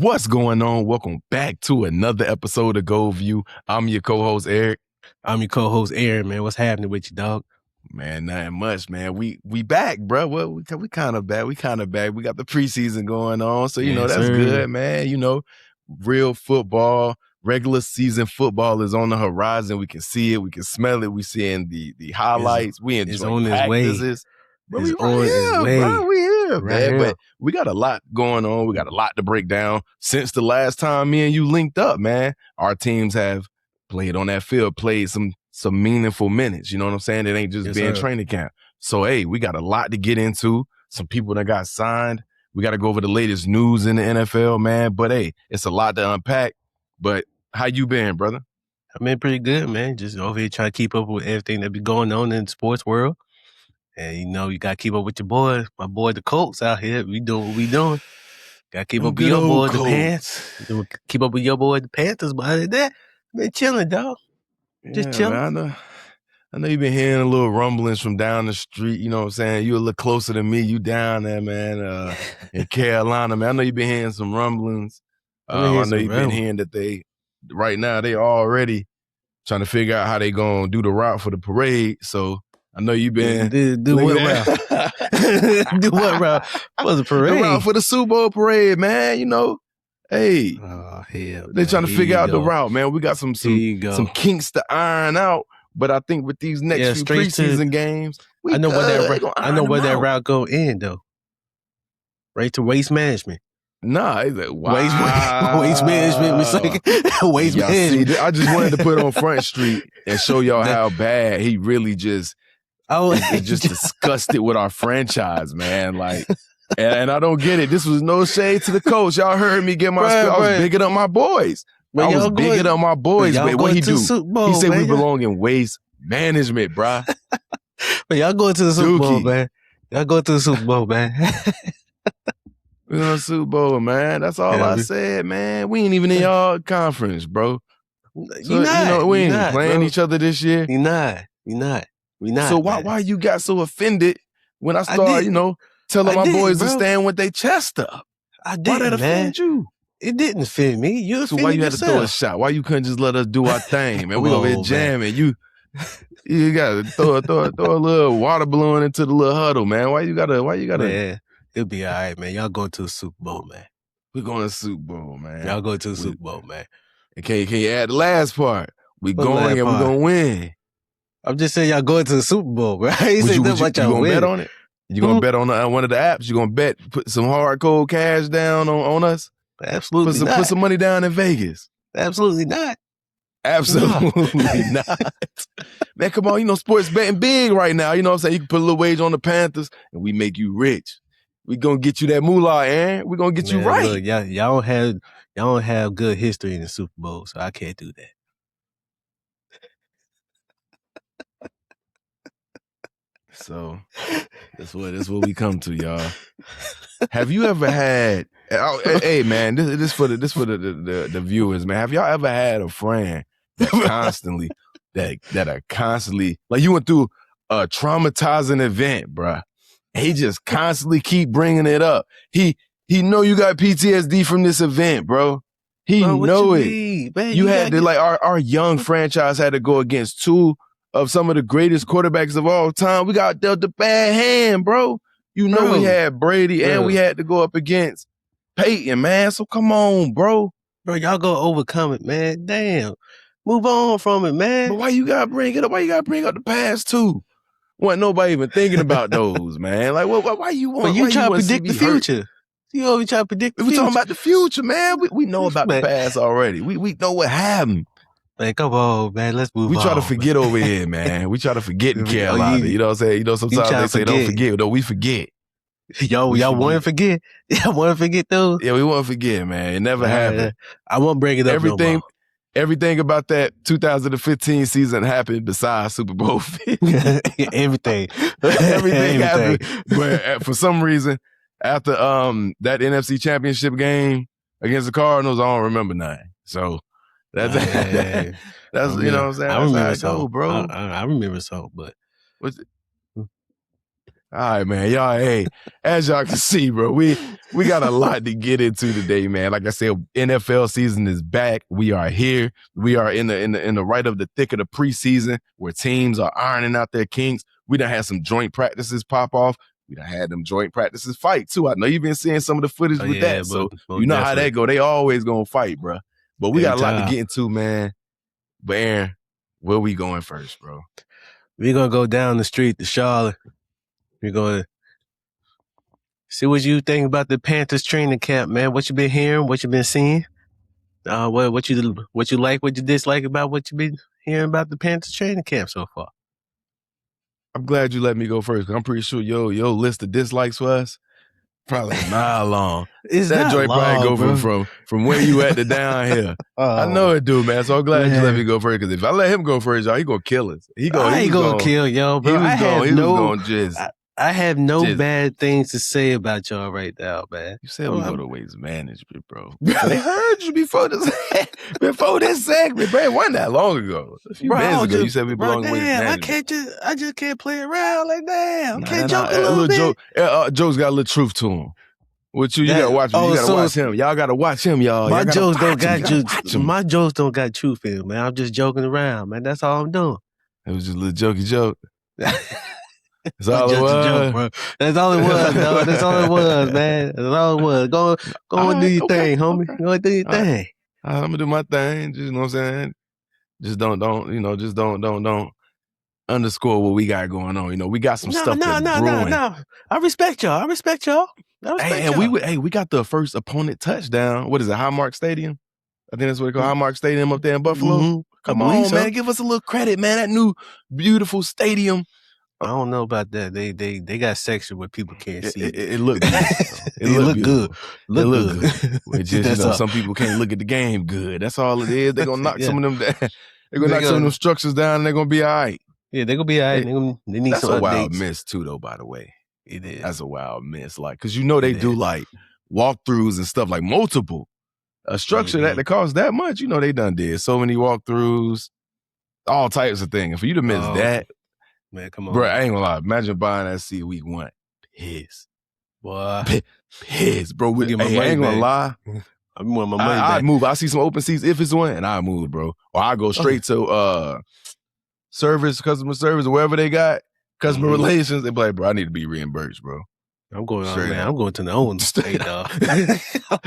What's going on? Welcome back to another episode of GoView. I'm your co-host, Eric. I'm your co-host, Aaron, man. What's happening with you, dog? Man, nothing much, man. We back, bro. Well, we kind of back. We got the preseason going on. So, that's good, man. Real football, regular season football is on the horizon. We can see it. We can smell it. We seeing the highlights. We enjoy practices. Bro, it's on its way. Bro, we here, man. Here. But we got a lot going on. We got a lot to break down. Since the last time me and you linked up, man, our teams have played on that field, played some meaningful minutes. You know what I'm saying? It ain't just being training camp. So, hey, we got a lot to get into. Some people that got signed. We got to go over the latest news in the NFL, man. But, hey, it's a lot to unpack. But how you been, brother? I've been pretty good, man. Just over here trying to keep up with everything that be going on in the sports world. And, you got to keep up with your boys. My boy, the Colts out here. We doing what we doing. Got to keep up with your boy, the Panthers. Keep up with your boy, the Panthers. But other than that, been chilling, dog. Just chilling. Man, I know you've been hearing a little rumblings from down the street. You know what I'm saying? You a little closer than me. You down there, man, in Carolina, man. I know you've been hearing some rumblings. I know you've been hearing that right now, they already trying to figure out how they going to do the route for the parade. So I know you've been... Do what route? Do what route for the parade? The route for the Super Bowl parade, man, Hey, they're trying to figure out the route, man. We got some kinks to iron out, but I think with these next few preseason games, I know where that route go in though. Right to waste management. Nah, it's like, wow. Waste management. Waste management. See, I just wanted to put on Front Street and show y'all how bad he really just is just disgusted with our franchise, man. Like. And I don't get it. This was no shade to the coach. Y'all heard me get my spiel. I was bigging up my boys. But what he do? He said we belong in waste management, bruh. But y'all going to the Super Bowl, man. Y'all go to the Super Bowl, man. We're going to the Super Bowl, man. That's all I said, man. We ain't even in y'all conference, bro. So, we ain't playing each other this year. We not. So why you got so offended when I started, telling my boys to stand with their chest up? I did. Why did it offend you? It didn't offend me. You offended So why you had yourself. to throw a shot? Why you couldn't just let us do our thing, man? We over here jamming. You gotta throw a little water balloon into the little huddle, man. Why you gotta? Man, it'll be all right, man. Y'all going to the Super Bowl, man. We're going to the Super Bowl, man. Y'all go to the Super Bowl, man. And can you add the last part? We going and we're gonna win. I'm just saying y'all going to the Super Bowl, right? You gonna bet on it? You gonna bet on one of the apps? You gonna put some hard cold cash down on us? Absolutely not. Put some money down in Vegas? Absolutely not. Absolutely not. Man, come on, sports betting big right now. You know what I'm saying? You can put a little wage on the Panthers and we make you rich. We gonna get you that moolah, Aaron. We gonna get you right. Look, y'all don't have good history in the Super Bowl, so I can't do that. So that's what we come to, y'all. Have you ever had? Hey, man, this for the viewers, man. Have y'all ever had a friend that are constantly like you went through a traumatizing event, bruh? He just constantly keep bringing it up. He know you got PTSD from this event, bro. He know it. Man, you had to our young franchise had to go against two of some of the greatest quarterbacks of all time. We got dealt a bad hand, bro. We had Brady and we had to go up against Peyton, man. So come on, bro. Bro, y'all go overcome it, man. Damn. Move on from it, man. But why you gotta bring it up? Why you gotta bring up the past too? Wasn't nobody even thinking about those, man. Like, why you want? But you try to predict the future. You always try to predict the future. We talking about the future, man. We know about the past already. We know what happened. Man, come on, man. Let's move on. We try to forget over here, man. We try to forget in Carolina. You know what I'm saying? Sometimes they say don't forget. No, we forget. Y'all want to forget? Y'all want to forget those? Yeah, we want to forget, man. It never happened. I won't bring it up no more. Everything about that 2015 season happened besides Super Bowl 50. Everything happened. But for some reason, after that NFC Championship game against the Cardinals, I don't remember nothing. So that's you know what I'm saying. I remember so, bro. I remember so, but what's it? All right, man. Y'all, hey, as y'all can see, bro, we got a lot to get into today, man. Like I said, NFL season is back. We are here. We are in the right of the thick of the preseason where teams are ironing out their kinks. We done had some joint practices pop off. We done had them joint practices fight too. I know you've been seeing some of the footage with that. So you know how that go. They always gonna fight, bro. But we got a lot to get into, man. But Aaron, where we going first, bro? We're gonna go down the street to Charlotte. We're going to see what you think about the Panthers training camp, man. What you been hearing, what you been seeing, what you like, what you dislike about what you been hearing about the Panthers training camp so far. I'm glad you let me go first, because I'm pretty sure your list of dislikes for us probably a mile long. That joint probably go from where you at to down here. I know it do, man. So I'm glad you let me go first, because if I let him go first, y'all, he gonna kill us. He ain't gonna kill yo, bro. I have no bad things to say about y'all right now, man. You said we go to waste management, bro. They heard you before this segment, bro. It wasn't that long ago. A few minutes ago, you said we belong to waste management. I just can't play around like that. I can't joke a little bit. Joke's got a little truth to him. What you gotta watch him. You gotta watch him. Y'all gotta watch him, y'all. My jokes don't got truth in them, man. I'm just joking around, man. That's all I'm doing. It was just a little jokey joke. That's all it was. Joke, bro. That's all it was, dog. That's all it was, man. That's all it was. Go and do your thing, homie. Go and do your thing. I'm gonna do my thing. Just, you know what I'm saying? Just don't underscore what we got going on. You know, we got some stuff that's brewing. No. I respect y'all. We got the first opponent touchdown. What is it? Highmark Stadium? I think that's what they call Highmark Stadium up there in Buffalo. Mm-hmm. Come on, man. Give us a little credit, man. That new beautiful stadium. I don't know about that. They got section where people can't see. It looked good. It looked good. Look good. It's just, some people can't look at the game good. That's all it is. They're gonna knock some of them down. They're gonna knock some of them structures down, and they're gonna be all right. Yeah, they're gonna be all right. They need some updates. That's a wild miss too, though. By the way, it is. That's a wild miss. Like, cause you know they do like walkthroughs and stuff, like multiple. A structure that costs that much, you know they done did so many walkthroughs, all types of things. And for you to miss that. Man, come on. Bro, I ain't gonna lie. Imagine buying that seat week 1. Pissed. Boy. Pissed, bro. I ain't gonna lie. I want my money back. I'd move. I see some open seats if it's one, and I move, bro. Or I go straight to customer service, or wherever they got customer relations. They be like, bro, I need to be reimbursed, bro. I'm going to the owner. Hey, dog. I'm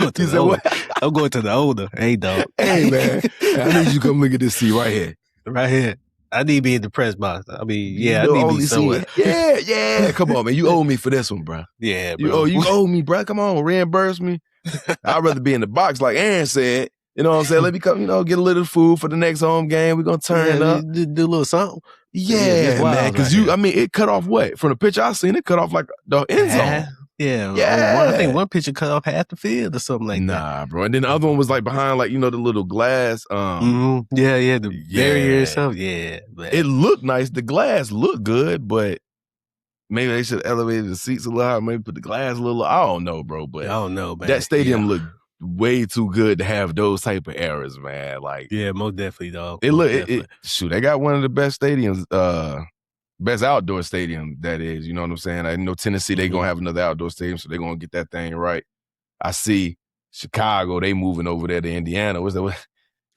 going to the owner. Hey, dog. Hey, man. I need you to come look at this seat right here. Right here. I need to be in the press box. I mean, I need to be somewhere. Yeah. Come on, man. You owe me for this one, bro. Yeah, bro. You owe me, bro. Come on, reimburse me. I'd rather be in the box, like Aaron said. You know what I'm saying? Let me come, get a little food for the next home game. We're going to turn up. Do a little something. Yeah, man. Because it cut off what? From the picture I seen, it cut off like the end zone. Yeah. I think one picture cut off half the field or something like that. Nah, bro. And then the other one was like behind, like, the little glass. The barrier and stuff. Yeah. Man. It looked nice. The glass looked good, but maybe they should have elevated the seats a little higher. Maybe put the glass a little. I don't know, bro. But I don't know, man. That stadium looked way too good to have those type of errors, man. Like, yeah, most definitely, dog. They got one of the best stadiums. Best outdoor stadium, that is. You know what I'm saying? I know Tennessee, they going to have another outdoor stadium, so they're going to get that thing right. I see Chicago, they moving over there to Indiana. What's that?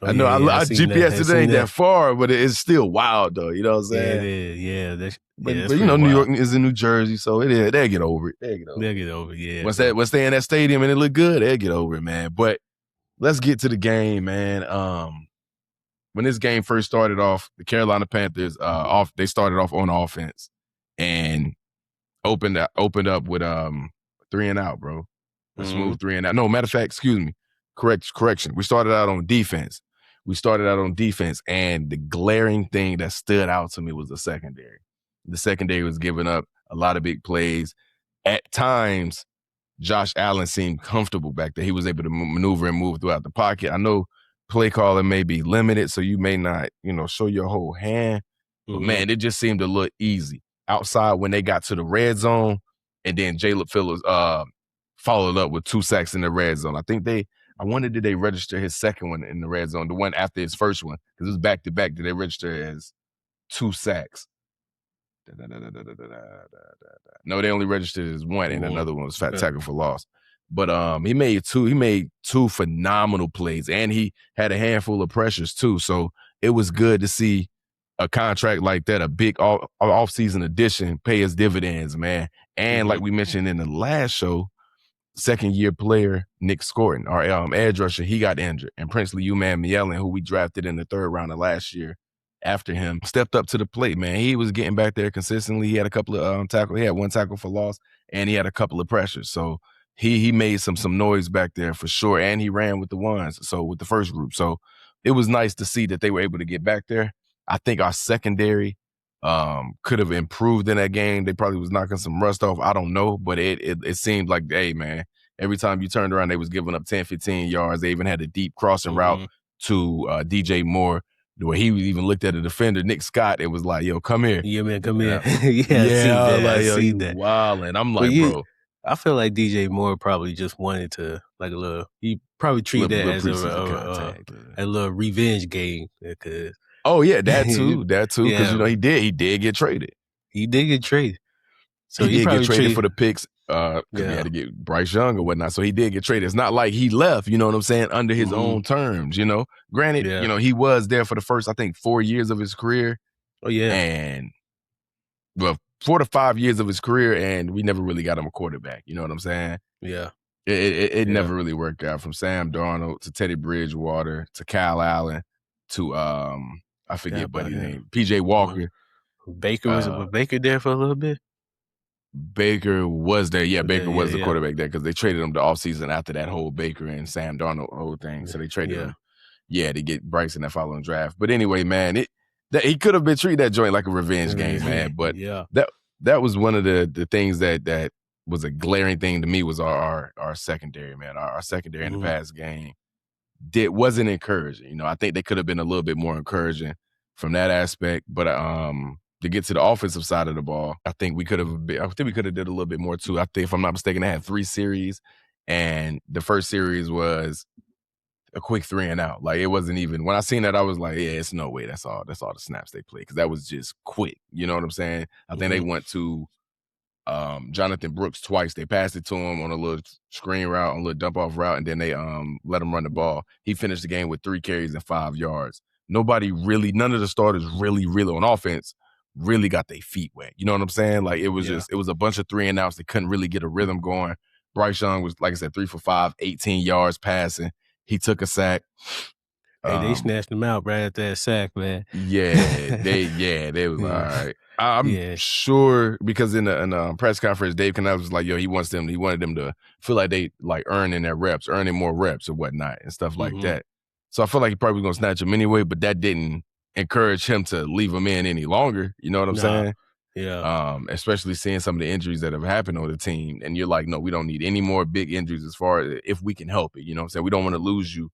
I know I GPS it ain't that far, but it's still wild, though. You know what I'm saying? Yeah, it is. Yeah. But New York is in New Jersey, so they'll get over it. They'll get over it, yeah. Once they in that stadium and it look good, they'll get over it, man. But let's get to the game, man. When this game first started off, the Carolina Panthers they started off on offense and opened up with 3 and out, bro. A smooth 3 and out. No, matter of fact, excuse me. Correction. We started out on defense. And the glaring thing that stood out to me was the secondary. The secondary was giving up a lot of big plays. At times, Josh Allen seemed comfortable back there. He was able to maneuver and move throughout the pocket. I know play calling may be limited, so you may not, show your whole hand. But man, it just seemed to look easy. Outside when they got to the red zone, and then Jalen Phillips followed up with 2 sacks in the red zone. I wonder, did they register his second one in the red zone, the one after his first one? Because it was back-to-back. Did they register as 2 sacks? No, they only registered as one, and another one was Okay. tackle for loss. But he made two phenomenal plays, and he had a handful of pressures too. So it was good to see a contract like that, a big off-season addition, pay his dividends, man. And like we mentioned in the last show, second-year player Nick Scorton, our edge rusher, he got injured. And Princely Uman-Mielen, who we drafted in the third round of last year, after him, stepped up to the plate, man. He was getting back there consistently. He had a couple of tackles. He had one tackle for loss, and he had a couple of pressures. So he made some noise back there for sure, and he ran with the ones, so with the first group. So it was nice to see that they were able to get back there. I think our secondary could have improved in that game. They probably was knocking some rust off. I don't know, but it seemed like, hey, man, every time you turned around, they was giving up 10, 15 yards. They even had a deep crossing route to DJ Moore, where he even looked at the defender, Nick Scott. It was like, yo, come here. Yeah, man, come here. I see that. Wow, and I'm like, bro. I feel like DJ Moore probably just wanted to, like, a little. He probably treated that as a little revenge game. Oh yeah, that too, because he did get traded. He did get traded. So he did get traded for the picks. Because he had to get Bryce Young or whatnot. So he did get traded. It's not like he left, you know what I'm saying, under his own terms, you know. Granted, he was there for the first, I think, 4 years of his career. Oh, yeah. And, 4 to 5 years of his career, and we never really got him a quarterback. You know what I'm saying? Yeah. It never really worked out, from Sam Darnold to Teddy Bridgewater to Kyle Allen to, I forget what his name, P.J. Walker. Baker was Baker there for a little bit? Baker was there. Yeah, Baker was the quarterback there, because they traded him the offseason after that whole Baker and Sam Darnold whole thing. So they traded him, to get Bryce in that following draft. But anyway, man, he could have been treating that joint like a revenge game, man. But that was one of the things that was a glaring thing to me, was our secondary, man. Our secondary in the pass game wasn't encouraging. You know, I think they could have been a little bit more encouraging from that aspect. But to get to the offensive side of the ball, I think we could have did a little bit more too. I think, if I'm not mistaken, they had 3 series, and the first series was a quick 3 and out. Like, it wasn't even, when I seen that, I was like, yeah, it's no way that's all the snaps they played, because that was just quick. You know what I'm saying? I think they went to Jonathan Brooks twice. They passed it to him on a little screen route, on a little dump off route, and then they let him run the ball. He finished the game with 3 carries and 5 yards. None of the starters really on offense really got their feet wet. You know what I'm saying? Like, it was it was a bunch of 3 and outs. They couldn't really get a rhythm going. Bryce Young was, like I said, 3 for 5, 18 yards passing. He took a sack. Hey, they snatched him out right after that sack, man. Yeah, they was all right. I'm sure, because in the press conference, Dave Canales was like, yo, he wanted them to feel like they like earning more reps or whatnot and stuff like that. So I feel like he probably was gonna snatch him anyway, but that didn't encourage him to leave him in any longer. You know what I'm saying? Yeah. Especially seeing some of the injuries that have happened on the team, and you're like, no, we don't need any more big injuries, as far as if we can help it. You know what I'm saying? We don't want to lose you.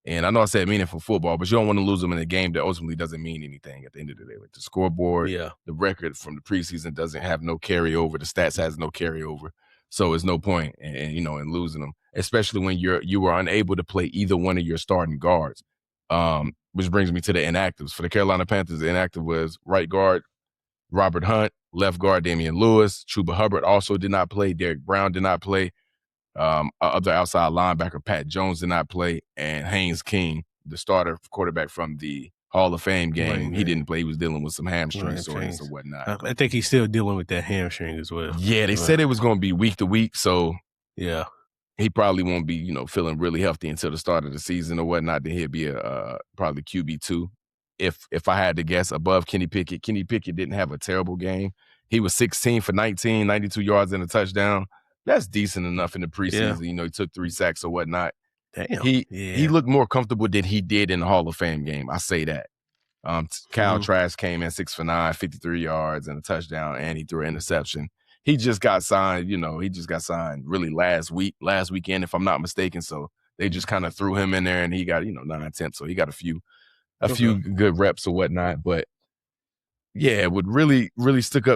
And I know I said meaningful football, but you don't want to lose them in a game that ultimately doesn't mean anything at the end of the day. Like, the scoreboard, the record from the preseason doesn't have no carryover. The stats has no carryover. So it's no point in losing them, especially when you were unable to play either one of your starting guards. Which brings me to the inactives. For the Carolina Panthers, the inactive was right guard Robert Hunt, left guard Damian Lewis. Chuba Hubbard also did not play. Derek Brown did not play. Other outside linebacker Pat Jones did not play, and Haynes King, the starter quarterback from the Hall of Fame game, he didn't play. He was dealing with some hamstring soreness or whatnot. I think he's still dealing with that hamstring as well. Yeah, they said it was going to be week to week, so yeah, he probably won't be feeling really healthy until the start of the season or whatnot. Then he'll be probably QB2. If I had to guess, above Kenny Pickett. Kenny Pickett didn't have a terrible game. He was 16 for 19, 92 yards and a touchdown. That's decent enough in the preseason. Yeah. He took 3 sacks or whatnot. Damn. He looked more comfortable than he did in the Hall of Fame game. I say that. Kyle Trask came in 6 for 9, 53 yards and a touchdown, and he threw an interception. He just got signed, really last weekend, if I'm not mistaken. So they just kind of threw him in there, and he got, 9 attempts. So he got a few good reps or whatnot. But yeah, what really stuck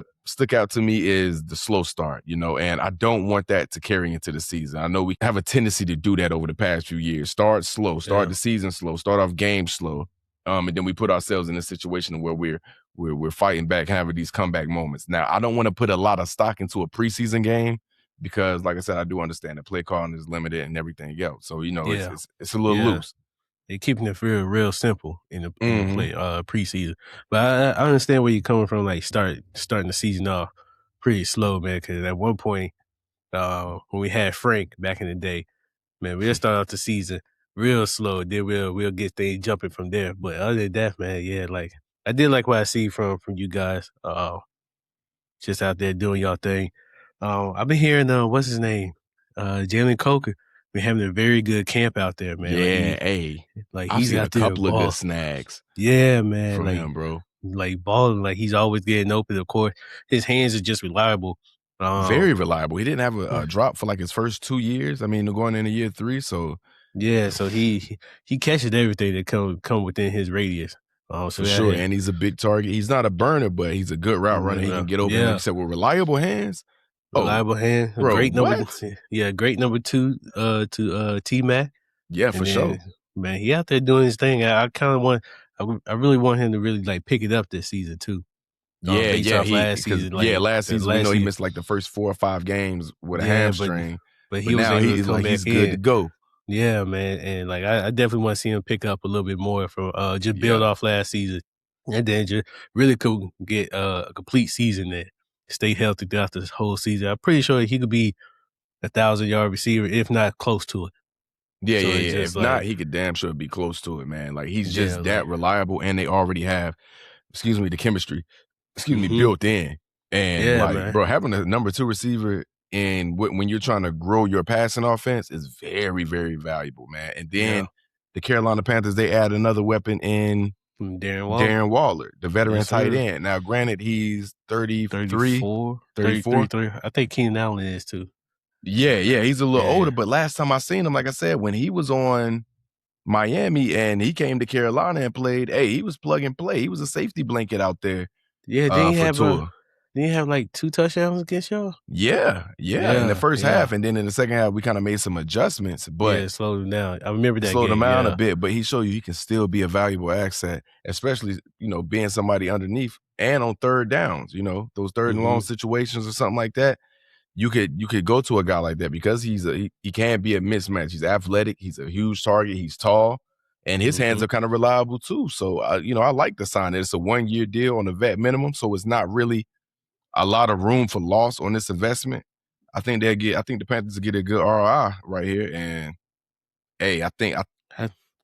out to me is the slow start, and I don't want that to carry into the season. I know we have a tendency to do that over the past few years. Start slow, start the season slow, start off games slow. And then we put ourselves in a situation where we're fighting back, having these comeback moments. Now, I don't want to put a lot of stock into a preseason game because, like I said, I do understand that play calling is limited and everything else. So it's a little loose. They're keeping it real simple in the play preseason. But I understand where you're coming from. Like starting the season off pretty slow, man. Because at one point, when we had Frank back in the day, man, we'll start out the season real slow. Then we'll get things jumping from there. But other than that, man, yeah, like I did like what I see from you guys. Just out there doing y'all thing. I've been hearing what's his name, Jalen Coker. Been having a very good camp out there, man. Yeah, I've seen out a there couple of good snags. Yeah, man. From him, bro. Like balling, like he's always getting open. Of course, his hands are just reliable. Very reliable. He didn't have a drop for like his first 2 years. I mean, going into year 3, so yeah. So he catches everything that come within his radius. For sure, and he's a big target. He's not a burner, but he's a good route runner. He can get open. Like you said, with reliable hands. Reliable hands. Bro, great number. Yeah, great number 2 to T-Mac. Yeah, for sure. Man, he out there doing his thing. I kind of want. I really want him to really like pick it up this season too. Last season, we know he missed like the first 4 or 5 games with a hamstring. But he was able to he's good to go. Yeah, man, and like I definitely want to see him pick up a little bit more from just build off last season, and then just really could get a complete season there. Stay healthy throughout this whole season. I'm pretty sure he could be 1,000-yard receiver, if not close to it. Yeah. If not, he could damn sure be close to it, man. Like he's just that reliable, and they already have, the chemistry, built in. And bro, having a number 2 receiver and when you're trying to grow your passing offense is very, very valuable, man. And then the Carolina Panthers, they add another weapon in Darren Waller, the veteran tight end. Now, granted, he's 34. I think Keenan Allen is too. Yeah, he's a little older. But last time I seen him, like I said, when he was on Miami and he came to Carolina and played, he was plug and play. He was a safety blanket out there. Yeah, didn't he have like 2 touchdowns against y'all? Yeah, in the first half, and then in the second half, we kind of made some adjustments, but slowed him down. I remember that. Slowed him down a bit, but he showed you he can still be a valuable asset, especially being somebody underneath and on third downs. Those third and long situations or something like that. You could go to a guy like that because he can be a mismatch. He's athletic. He's a huge target. He's tall. And his hands are kind of reliable too. So, I like the sign. It's a 1-year deal on a vet minimum. So it's not really a lot of room for loss on this investment. I think the Panthers will get a good ROI right here. And I think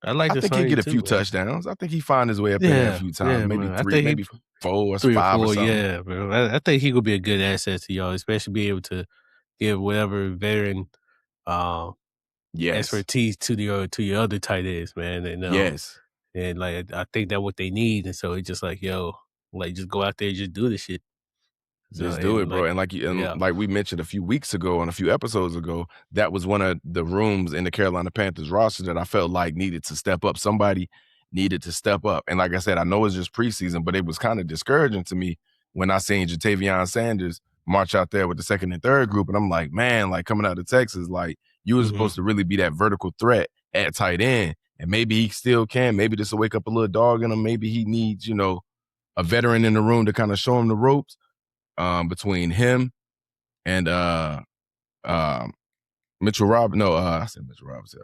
he'll get a few touchdowns. I think he find his way up in there a few times. Maybe 3, maybe 4 or 5 or something. Yeah, bro. I think he could be a good asset to y'all, especially be able to give whatever veteran expertise to your other tight ends, man. And and like I think that's what they need. And so it's just like, just go out there and just do this shit. Just do it, bro. And like we mentioned a few weeks ago on a few episodes ago, that was one of the rooms in the Carolina Panthers roster that I felt like needed to step up. Somebody needed to step up. And like I said, I know it's just preseason, but it was kind of discouraging to me when I seen Jatavion Sanders march out there with the second and third group. And I'm like, man, like coming out of Texas, like you were supposed to really be that vertical threat at tight end. And maybe he still can. Maybe this will wake up a little dog in him. Maybe he needs, a veteran in the room to kind of show him the ropes. Between him and Mitchell Robinson. No, I said Mitchell Robinson.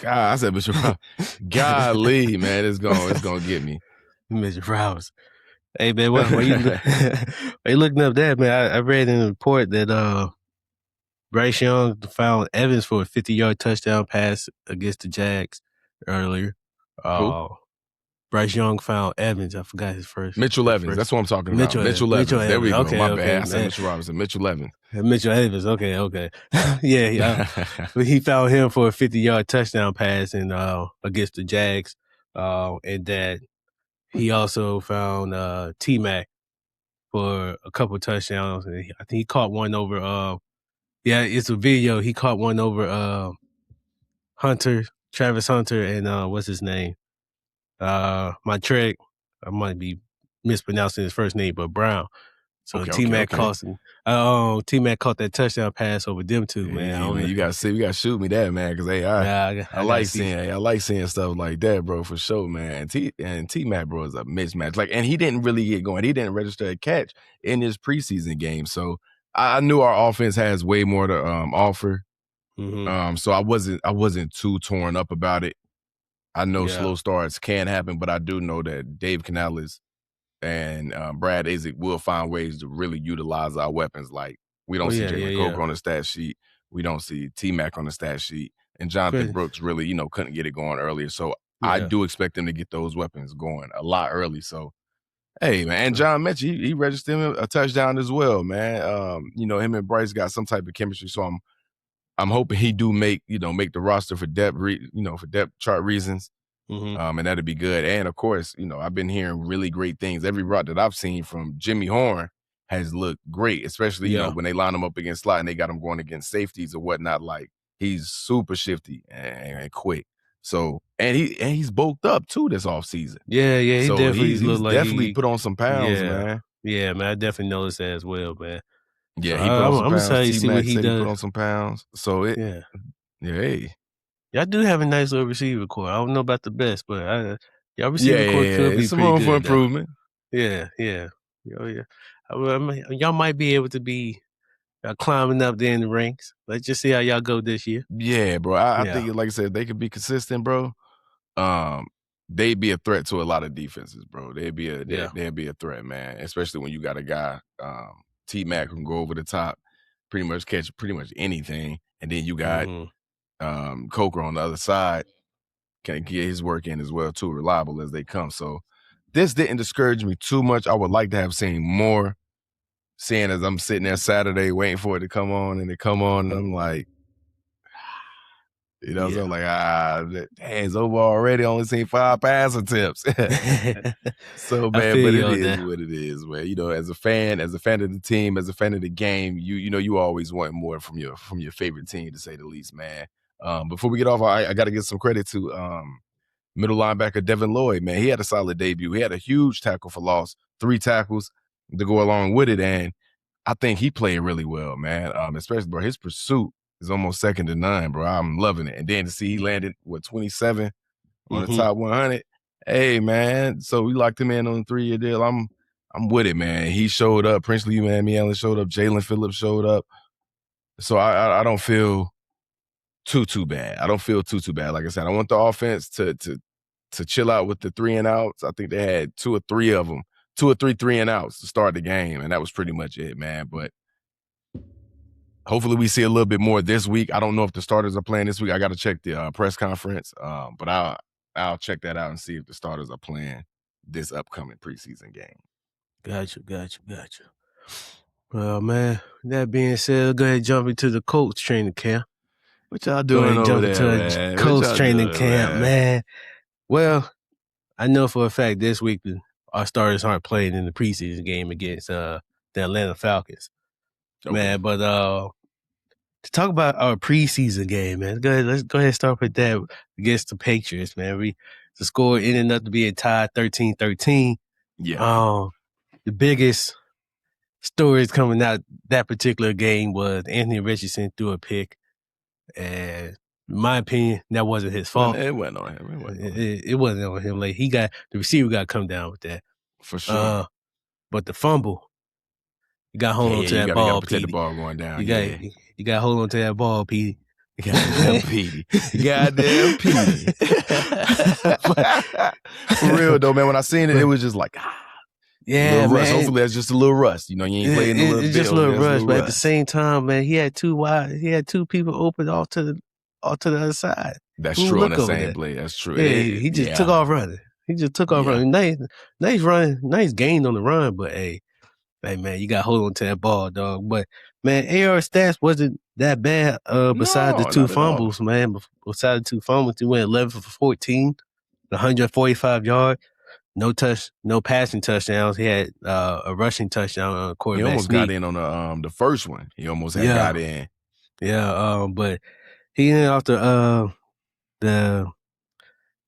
I said Mitchell Robinson. Golly, man, it's gonna get me. Mitchell Robinson. Hey man, what you looking up that, man? I read in the report that Bryce Young found Evans for a 50-yard touchdown pass against the Jags earlier. Bryce Young found Evans. I forgot his first. Mitchell Evans. That's what I'm talking about. Mitchell Evans. There we go. My bad. I said Mitchell Robinson. Mitchell Evans. Mitchell Evans. Okay. Yeah. But he found him for a 50-yard touchdown pass against the Jags. And that he also found T-Mac for a couple touchdowns. And I think he caught one over. It's a video. He caught one over Travis Hunter, and what's his name? Montreg, I might be mispronouncing his first name, but Brown. So T-Mac caught that touchdown pass over them two, man. Hey, man, you gotta shoot me that, man, because hey, I like seeing stuff like that, bro, for sure, man. T-Mac, bro, is a mismatch. Like, and he didn't really get going. He didn't register a catch in his preseason game, so I knew our offense has way more to offer. Mm-hmm. So I wasn't too torn up about it. I know slow starts can happen, but I do know that Dave Canales and Brad Isaac will find ways to really utilize our weapons. Like, we don't see Jalen Coker on the stat sheet. We don't see T-Mac on the stat sheet. And Jonathan Brooks really, couldn't get it going earlier. So I do expect them to get those weapons going a lot early. So, hey, man. And John Mechie, he registered him a touchdown as well, man. Him and Bryce got some type of chemistry. So I'm hoping he do make the roster for depth, for depth chart reasons. Mm-hmm. And that'd be good. And of course, I've been hearing really great things. Every route that I've seen from Jimmy Horn has looked great, especially, when they line him up against slot and they got him going against safeties or whatnot. Like, he's super shifty and quick. So, and he's bulked up too this offseason. Yeah, he so definitely he's definitely put on some pounds, man. Yeah, man, I definitely noticed that as well, man. Yeah, so he put on some pounds. I'm excited to see what he does. He put on some pounds. So hey. Y'all do have a nice little receiver core. I don't know about the best, but y'all receiver core could be some pretty room good, for improvement. Yeah. Y'all might be able to be climbing up there in the ranks. Let's just see how y'all go this year. Yeah, bro. I think, like I said, they could be consistent, bro. They'd be a threat to a lot of defenses, bro. They'd be a threat, man. Especially when you got a guy, T-Mac, who can go over the top, pretty much catch pretty much anything, and then you got Coker on the other side, can get his work in as well too, reliable as they come. So this didn't discourage me too much. I would like to have seen more. Seeing as I'm sitting there Saturday waiting for it to come on, and I'm like, so I'm like, it's over already. Only seen 5 pass attempts. So, man, but it is what it is, man. As a fan of the team, as a fan of the game, you always want more from your favorite team, to say the least, man. Before we get off, I got to give some credit to middle linebacker Devin Lloyd, man. He had a solid debut. He had a huge tackle for loss, 3 tackles to go along with it, and I think he played really well, man. Especially, bro, his pursuit is almost second to none, bro. I'm loving it. And then to see he landed 27 on the top 100. Hey, man. So we locked him in on a 3-year deal. I'm with it, man. He showed up. Princely Allen showed up. Jalen Phillips showed up. So I don't feel too bad. I don't feel too bad. Like I said, I want the offense to chill out with the 3 and outs. I think they had 2 or 3 of them. 2 or 3 and outs to start the game, and that was pretty much it, man. But hopefully we see a little bit more this week. I don't know if the starters are playing this week. I got to check the press conference, but I'll check that out and see if the starters are playing this upcoming preseason game. Gotcha. Well, man, that being said, go ahead and jump into the Colts training camp. What y'all doing over there, man? Colts training camp, man. Well, I know for a fact this week our starters aren't playing in the preseason game against the Atlanta Falcons. Okay. Man, but to talk about our preseason game, man, let's go ahead and start with that against the Patriots, man. The score ended up to be a tie 13-13. Yeah. The biggest stories coming out that particular game was Anthony Richardson threw a pick, and in my opinion, that wasn't his fault. It wasn't on him. It wasn't on him. Like, the receiver got to come down with that. For sure. But the fumble, you got to hold on to that ball, you got to protect the ball going down. You got to hold on to that ball, Petey. Goddamn Petey. For real, though, man. When I seen it, it was just like, yeah, man. Hopefully that's just a little rust. You ain't playing a little bit. It's just a little rust, but at the same time, man, he had 2 wide. He had 2 people open off to the other side. That's true on the same play. That's true. Yeah, he just took off running. Nice run, nice gain on the run, but hey, man, you got to hold on to that ball, dog. But man, AR stats wasn't that bad. Besides the 2 fumbles, man. Besides the 2 fumbles, he went 11 for 14, 145 yards. No passing touchdowns. He had a rushing touchdown on a quarterback. He almost got in on the first one. He almost got in. Yeah, but he ended off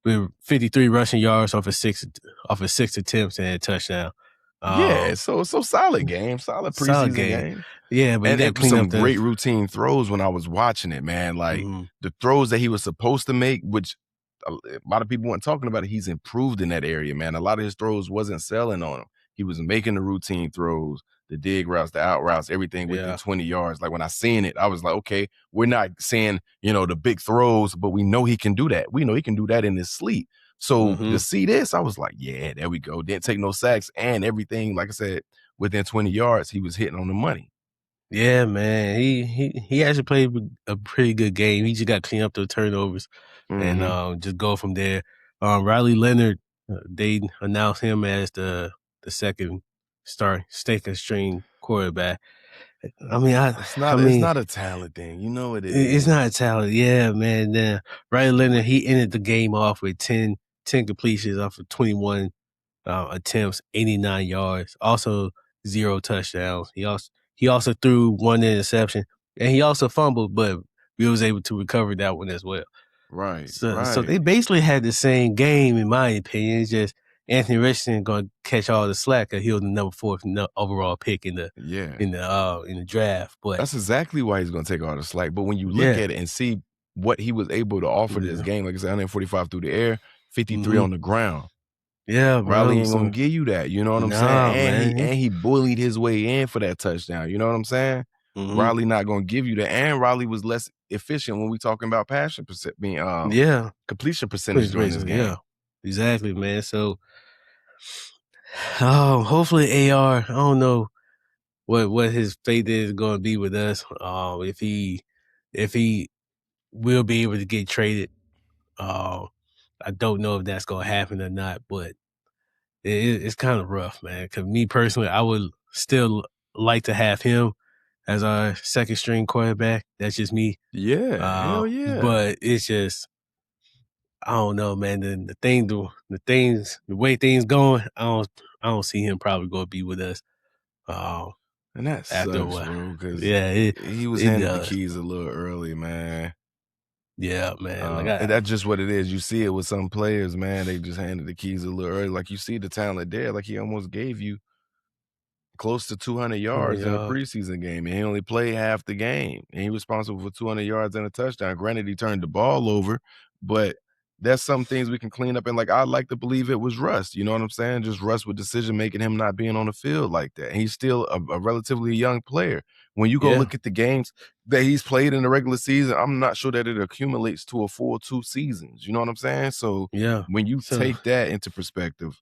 with 53 rushing yards off of 6 attempts and a touchdown. Yeah, so solid game, solid Solid preseason game. game. Yeah, but you And got to it was clean some up the. great routine throws when I was watching it, man. Like Mhm. the throws that he was supposed to make, which a lot of people weren't talking about it. He's improved in that area, man. A lot of his throws wasn't selling on him. He was making the routine throws, the dig routes, the out routes, everything within Yeah. 20 yards. Like when I seen it, I was like, okay, we're not seeing, the big throws, but we know he can do that. We know he can do that in his sleep. So to see this, I was like, yeah, there we go. Didn't take no sacks and everything. Like I said, within 20 yards, he was hitting on the money. Yeah, man. He actually played a pretty good game. He just got to clean up the turnovers and just go from there. Riley Leonard, they announced him as the second second string quarterback. I mean, It's I not mean, a talent thing. You know it it's not a is. talent. Yeah, man. Then Riley Leonard, he ended the game off with 10 completions off of 21 attempts, 89 yards, also 0 touchdowns. He also threw 1 interception, and he also fumbled, but we was able to recover that one as well. Right, So they right. basically had the same game, in my opinion. It's just Anthony Richardson going to catch all the slack because he was the number 4 overall pick in the Yeah. in the draft. But That's exactly why he's going to take all the slack. But when you look yeah, at it and see what he was able to offer this yeah, game, like I said, 145 through the air, 53 hmm on the ground. yeah, Riley bro. ain't gonna So give you that. You know what I'm saying? nah, And he man. bullied his way in for that touchdown. You know what I'm saying? Hmm Riley not gonna give you that. And Riley was less efficient when we talking about Yeah, completion percentage Chris during this Grayson. game. Yeah, exactly, man. So. Hopefully AR. I don't know what his fate is going to be with us. If he will be able to get traded. I don't know if that's going to happen or not, but it's kind of rough, man. Because me personally, I would still like to have him as our second string quarterback. That's just me. Yeah, hell yeah. But it's just I don't know, man. The way things going, I don't see him probably going to be with us. And that After a sucks, while. bro, because Yeah, he was it handed the does. keys a little early, man. Yeah, man. Like And that's just what it is. You see it with some players, man. They just handed the keys a little early. Like you see the talent there. Like he almost gave you close to 200 yards in a yeah, preseason game, and he only played half the game. And he was responsible for 200 yards and a touchdown. Granted, he turned the ball over, but there's some things we can clean up. And like I'd like to believe it was rust. You know what I'm saying? Just rust with decision making, him not being on the field like that. And he's still a relatively young player. When you go yeah, look at the games that he's played in the regular season, I'm not sure that it accumulates to a full 2 seasons. You know what I'm saying? So yeah. when you So take that into perspective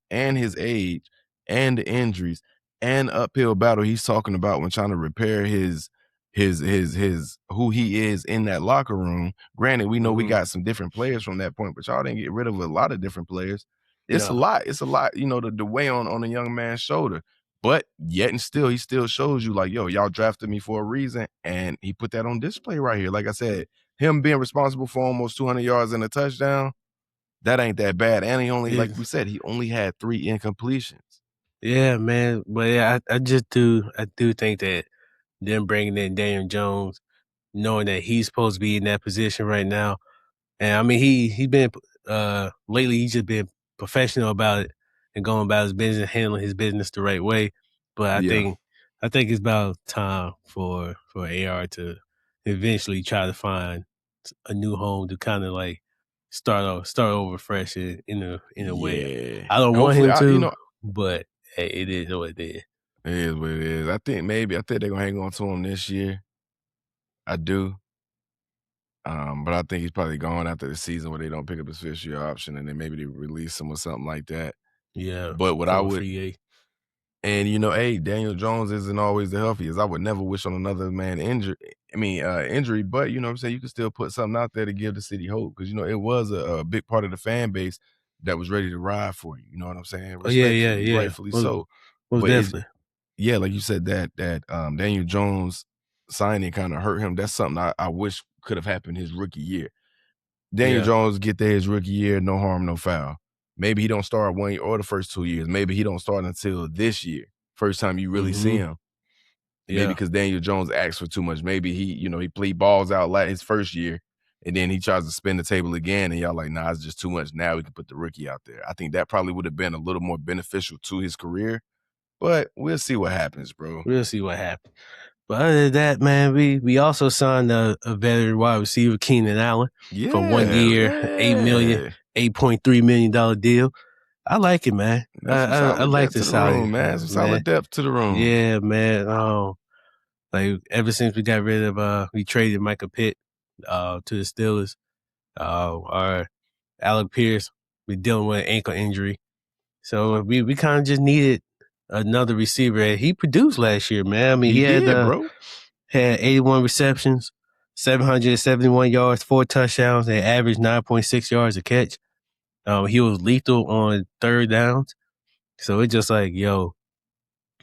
and his age and the injuries and uphill battle he's talking about when trying to repair his who he is in that locker room. Granted, we know we got some different players from that point, but y'all didn't get rid of a lot of different players. It's a no, lot. It's a lot, the weigh on a young man's shoulder. But yet and still, he still shows you like, yo, y'all drafted me for a reason. And he put that on display right here. Like I said, him being responsible for almost 200 yards and a touchdown, that ain't that bad. And he only, like we said, he only had 3 incompletions. yeah, man. But yeah, I do think that them bringing in Daniel Jones, knowing that he's supposed to be in that position right now, and I mean he been lately he's just been professional about it and going about his business, handling his business the right way. But Yeah. I think it's about time for AR to eventually try to find a new home to kind of like start over fresh in a way. Yeah. I don't want Hopefully, him to, but hey, it is what it is. it is what it is. I think they're gonna hang on to him this year. I do. But I think he's probably gone after the season where they don't pick up his 5th-year option and then maybe they release him or something like that. Yeah, But what I come a would free A. and hey, Daniel Jones isn't always the healthiest. I would never wish on another man injury, but you know what I'm saying, you can still put something out there to give the city hope because it was a big part of the fan base that was ready to ride for you. You know what I'm saying? Oh yeah, Respectfully, yeah. rightfully so. Most But it's definitely. yeah, like you said, that Daniel Jones signing kind of hurt him. That's something I wish could have happened his rookie year. Daniel Yeah. Jones get there his rookie year, no harm, no foul. Maybe he don't start 1 year or the first 2 years. Maybe he don't start until this year. First time you really see him. Maybe Yeah. because Daniel Jones asked for too much. Maybe he played balls out like his first year, and then he tries to spin the table again, and y'all like, nah, it's just too much. Now we can put the rookie out there. I think that probably would have been a little more beneficial to his career But we'll see what happens, bro. We'll see what happens. But other than that, man, we also signed a veteran wide receiver, Keenan Allen, for 1 year, $8.3 million deal. I like it, man. That's some I solid like depth the to the solid, room, man. Some man. solid depth to the room. Yeah, man. Like ever since we got rid of we traded Michael Pitt to the Steelers, our Alec Pierce, we're dealing with an ankle injury. So we kind of just needed another receiver. And he produced last year, man. I mean, he had 81 receptions, 771 yards, 4 touchdowns, and averaged 9.6 yards a catch. He was lethal on third downs. So it's just like, yo,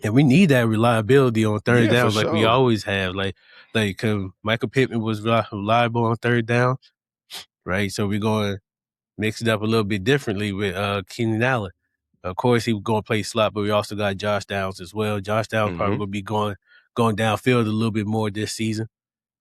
and we need that reliability on third downs like we always have. Like Michael Pittman was reliable on third down, right? So we're going to mix it up a little bit differently with Keenan Allen. Of course, he was going to play slot, but we also got Josh Downs as well. Josh Downs probably going to be going downfield a little bit more this season.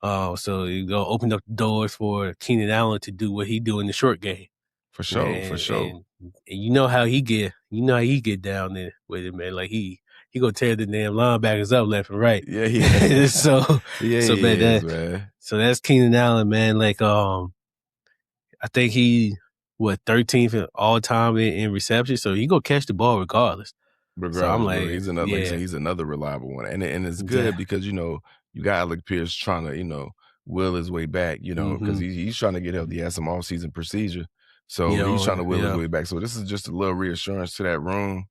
So you're going to open up the doors for Keenan Allen to do what he do in the short game. For sure, for sure. And you know how he get. You know how he get down there with it, man. Like he gonna tear the damn linebackers up left and right. Yeah, yeah. So man. So that's Keenan Allen, man. Like I think he 13th all time in reception. So he gonna catch the ball regardless. So I'm like, he's another, like he's another reliable one, and it's good because you got Alec Pierce trying to will his way back, because he's trying to get healthy. He has some off-season procedure. So he's trying to will his way back. So this is just a little reassurance to that room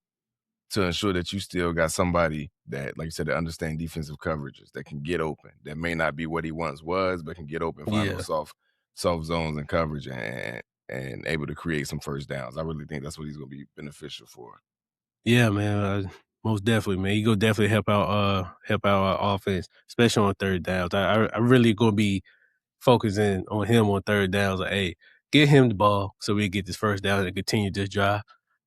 to ensure that you still got somebody that, like you said, that understand defensive coverages, that can get open, that may not be what he once was, but can get open, find those soft zones and coverage and able to create some first downs. I really think that's what he's going to be beneficial for. Yeah, man. Most definitely, man. He go definitely help out our offense, especially on third downs. I really going to be focusing on him on third downs. Like, hey, get him the ball so we get this first down and continue this drive.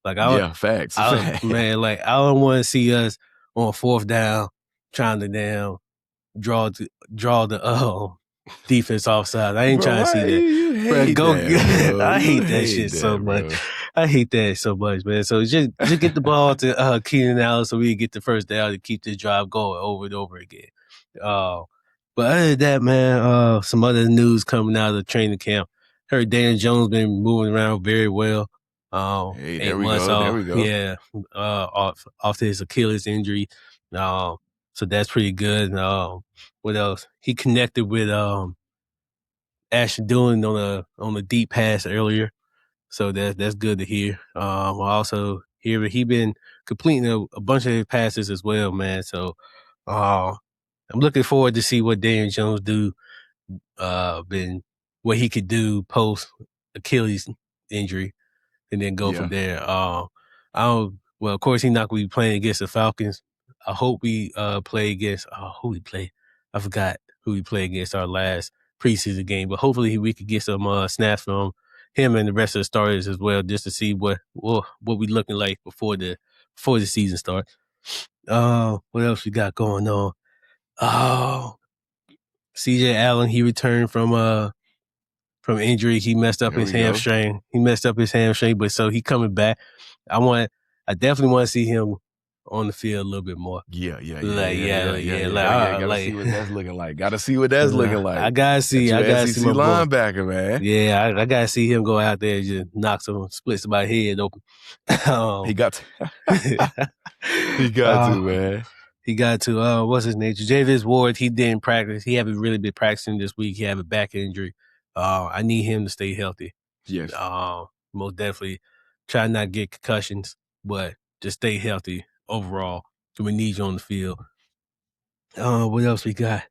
Like, facts. Man, like I don't want to see us on fourth down trying to draw the defense offside. I ain't trying to see that. I hate that shit so much. I hate that so much, man. So just get the ball to Keenan Allen so we can get the first down to keep this drive going over and over again. But other than that, man, some other news coming out of the training camp. Heard Daniel Jones been moving around very well. Hey, there we go. Yeah, off his Achilles injury. So that's pretty good. What else? He connected with Ashton Dillon on a deep pass earlier. So that's good to hear. Also hear he been completing a bunch of passes as well, man. So I'm looking forward to see what Daniel Jones do. What he could do post Achilles injury, and then go from there. Well, of course, he's not going to be playing against the Falcons. I hope we play against who we play. I forgot who we played against our last preseason game, but hopefully we could get some snaps from him and the rest of the starters as well, just to see what we looking like before the season starts. What else we got going on? CJ Allen, he returned from injury. He messed up his hamstring. But so he coming back. I definitely want to see him on the field a little bit more. Yeah. Gotta see what that's looking like. I gotta see my linebacker, man. Yeah, I gotta see him go out there and just split somebody's head open. He got to. He got to, man. He got to. What's his name? Javis Ward. He didn't practice. He haven't really been practicing this week. He had a back injury. I need him to stay healthy. Yes. Most definitely. Try not to get concussions, but just stay healthy overall. So we need you on the field. What else we got?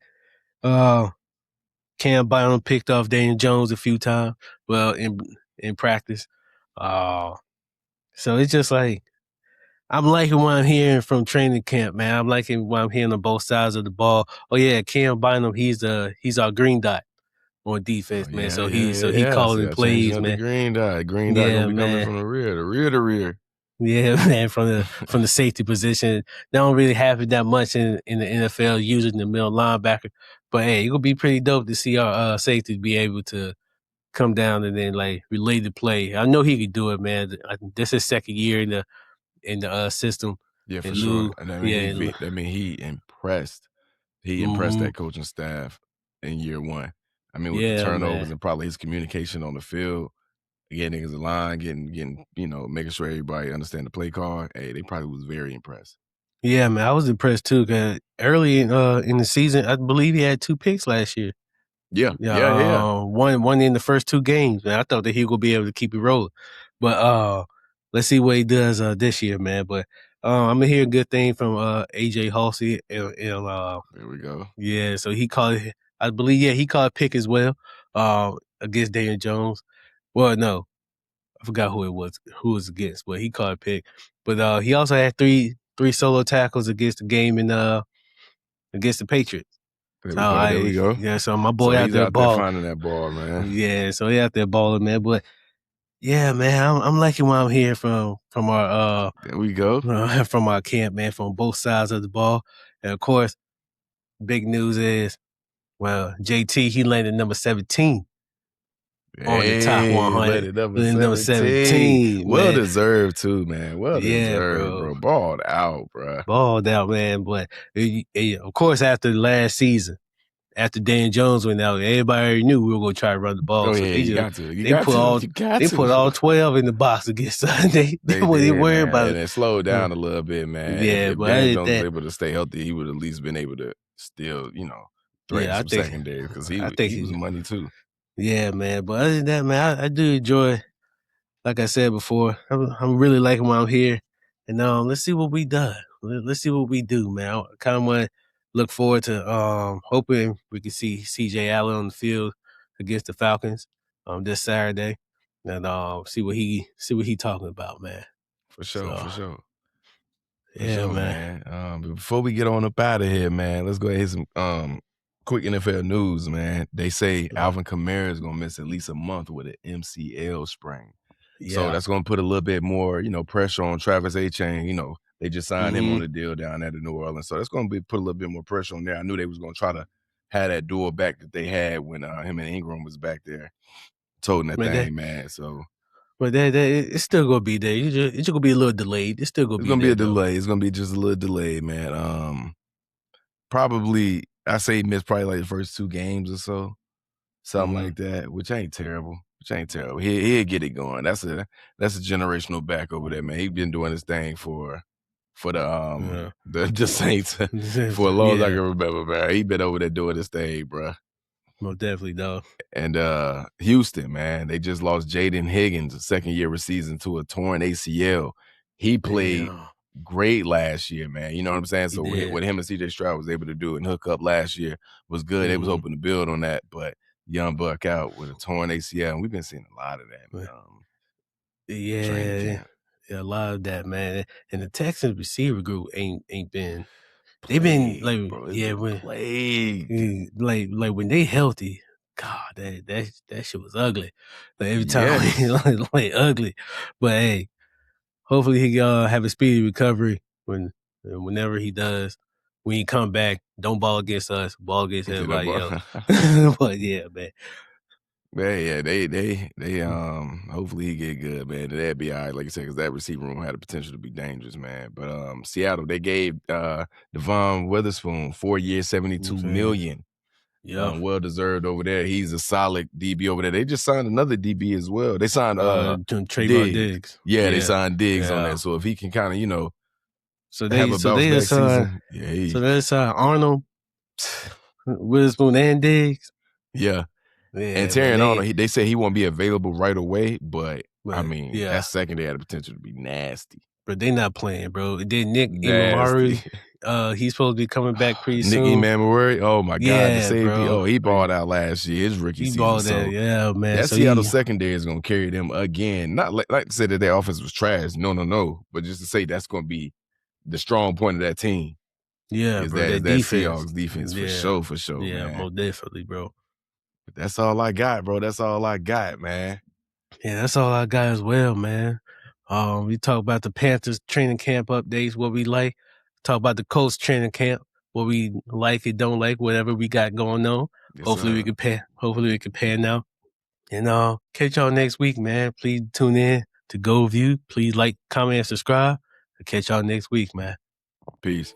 Cam Bynum picked off Daniel Jones a few times. Well, in practice. So it's just like, I'm liking what I'm hearing from training camp, man. I'm liking what I'm hearing on both sides of the ball. Oh yeah, Cam Bynum, he's our green dot on defense, man. So he calling plays, man. Green dot gonna be coming from the rear. Yeah, man, from the safety position. They don't really have it that much in the NFL, using the middle linebacker. But hey, it would be pretty dope to see our safety be able to come down and then like relay the play. I know he could do it, man. This is his second year in the system. Yeah, for And sure. Lou, And I mean, yeah, and, he impressed. He impressed mm-hmm, that coaching staff in year one. I mean, with the yeah, man. turnovers and probably his communication on the field, getting niggas in line, getting making sure everybody understand the play call. Hey, they probably was very impressed. Yeah, man, I was impressed too. Cause early in the season, I believe he had 2 picks last year. Yeah, Yeah, yeah. one in the first 2 games, man. I thought that he would be able to keep it rolling, but let's see what he does this year, man. But I'm gonna hear a good thing from AJ Halsey and There we go. yeah. So he called, I believe, yeah, he called a pick as well against Daniel Jones. Well, no, I forgot who it was against, but he caught a pick. But he also had three solo tackles against the game in against the Patriots. There So we go. There we go. so my So boy out he's there out there balling. finding that ball, man. Yeah, so he out there balling, man. But yeah, man, I'm liking what I'm hearing from our There we go. from our camp, man, from both sides of the ball. And of course, big news is, well, JT, he landed number 17 on the top Hey, 100. let it number Number 17. 17, Well man. deserved too, man. Well Yeah, deserved, bro. bro. Balled out, bro. Balled out, man. But of course, after the last season, after Dan Jones went out, everybody already knew we were going to try to run the ball. Oh So yeah, they you just got to. You put all 12 in the box against Sunday. They They did, worried man. about And it slowed down a little bit, man. Yeah, If but Dan other than Jones was that, able to stay healthy, he would at least been able to still, threaten yeah, some secondary because he I think was money too. yeah, man. But other than that, man, I do enjoy. Like I said before, I'm really liking why I'm here, and let's see what we done. Let's see what we do, man. I kind of want to look forward to hoping we can see CJ Allen on the field against the Falcons this Saturday, and see what he talking about, man. For sure, for sure. For Yeah, sure, man. But before we get on up out of here, man, let's go ahead and hit some quick NFL news, man. They say Alvin Kamara is gonna miss at least a month with an MCL sprain. So Yeah. that's gonna put a little bit more, pressure on Travis Etienne. They just signed him on Mhm. a deal down there in New Orleans. So that's gonna put a little bit more pressure on there. I knew they was gonna try to have that duel back that they had when him and Ingram was back there toting that Man, thing, man. So but it's still gonna be there. It's just gonna be a little delayed. It's still gonna it's be gonna be there, a though. delay. It's gonna be just a little delayed, man. Probably I say he missed probably like the first 2 games or so. Something like that, which ain't terrible. He'll get it going. That's a generational back over there, man. He been doing his thing for the Saints for as long as I can remember, man. He been over there doing his thing, bro. Most definitely, though. And Houston, man, they just lost Jaden Higgins, a second-year season, to a torn ACL. He played great last year, man. You know what I'm saying? So what him and CJ Stroud was able to do and hook up last year was good. They was hoping to build on that, but young buck out with a torn ACL, and we've been seeing a lot of that. Training camp. Yeah, a lot of that, man. And the Texans receiver group ain't been. They've Plagued, been bro. plagued. Like when they healthy, God, that shit was ugly. Like every time, Yes. like ugly. But hey, hopefully he have a speedy recovery whenever he does. When he come back, don't ball against us, ball against everybody else. But yeah, man. Yeah, they hopefully he get good, man. That'd be all right, like I said, because that receiver room had the potential to be dangerous, man. But Seattle, they gave Devon Witherspoon 4 years, $72 million. Yeah. Well deserved over there. He's a solid DB over there. They just signed another DB as well. They signed Trayvon Diggs. Yeah, they signed Diggs on that. So if he can kind of, so have a bounce back season. So they signed Arnold, Witherspoon, and Diggs. Yeah. Yeah, and Terry Arnold, they say he won't be available right away, but I mean, that secondary had the potential to be nasty. But they not playing, bro. Then Nick Imamari, he's supposed to be coming back pretty soon. Nick Imamari, oh my God, the safety. Bro. Oh, he balled out last year, his rookie season. Balled out, yeah, man. That Seattle secondary is going to carry them again. Not like to say that their offense was trash. No. But just to say that's going to be the strong point of that team. Yeah, is bro. that defense. Seahawks defense for sure, yeah, man. most definitely, bro. But that's all I got, bro. That's all I got, man. Yeah, that's all I got as well, man. We talk about the Panthers training camp updates, what we like. Talk about the Colts training camp, what we like and don't like, whatever we got going on. Yes, hopefully we can pan out. And catch y'all next week, man. Please tune in to GoView. Please like, comment, and subscribe. I'll catch y'all next week, man. Peace.